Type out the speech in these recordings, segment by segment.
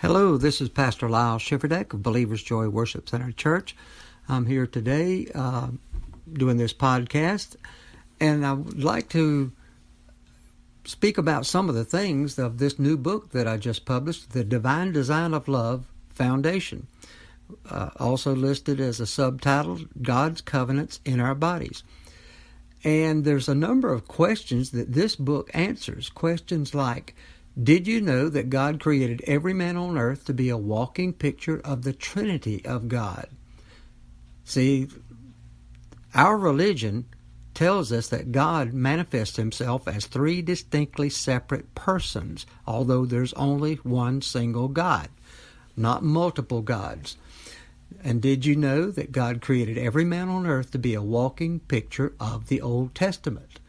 Hello, this is Pastor Lyle Shiferdek of Believer's Joy Worship Center Church. I'm here today doing this podcast, and I would like to speak about some of the things of this new book that I just published, The Divine Design of Love Foundation, also listed as a subtitle, God's Covenants in Our Bodies. And there's a number of questions that this book answers. Questions like, did you know that God created every man on earth to be a walking picture of the Trinity of God? See, our religion tells us that God manifests himself as three distinctly separate persons, although there's only one single God, not multiple gods. And did you know that God created every man on earth to be a walking picture of the Old Testament?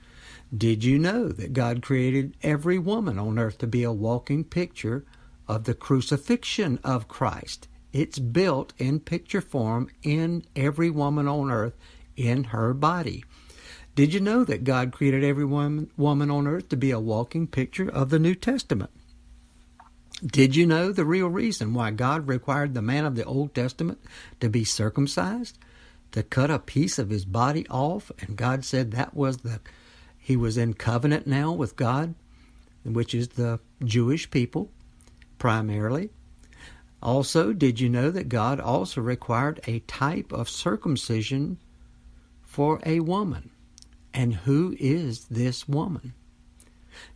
Did you know that God created every woman on earth to be a walking picture of the crucifixion of Christ? It's built in picture form in every woman on earth in her body. Did you know that God created every woman on earth to be a walking picture of the New Testament? Did you know the real reason why God required the man of the Old Testament to be circumcised? To cut a piece of his body off, and God said that was he was in covenant now with God, which is the Jewish people, primarily. Also, did you know that God also required a type of circumcision for a woman? And who is this woman?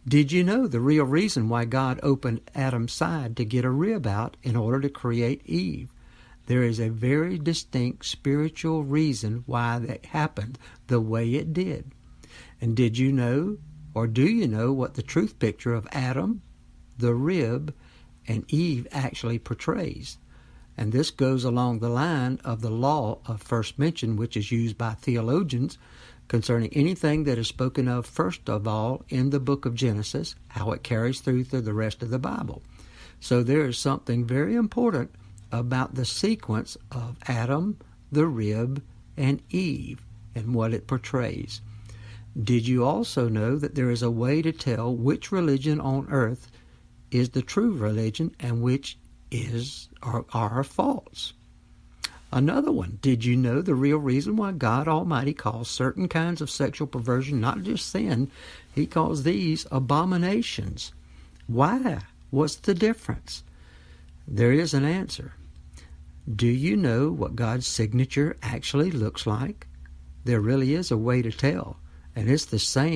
Did you know the real reason why God opened Adam's side to get a rib out in order to create Eve? There is a very distinct spiritual reason why that happened the way it did. And did you know, or do you know, what the truth picture of Adam, the rib, and Eve actually portrays? And this goes along the line of the law of first mention, which is used by theologians concerning anything that is spoken of first of all in the book of Genesis, how it carries through the rest of the Bible. So there is something very important about the sequence of Adam, the rib, and Eve, and what it portrays. Did you also know that there is a way to tell which religion on earth is the true religion and which are false? Another one, did you know the real reason why God Almighty calls certain kinds of sexual perversion not just sin, he calls these abominations? Why? What's the difference? There is an answer. Do you know what God's signature actually looks like? There really is a way to tell, and it's the same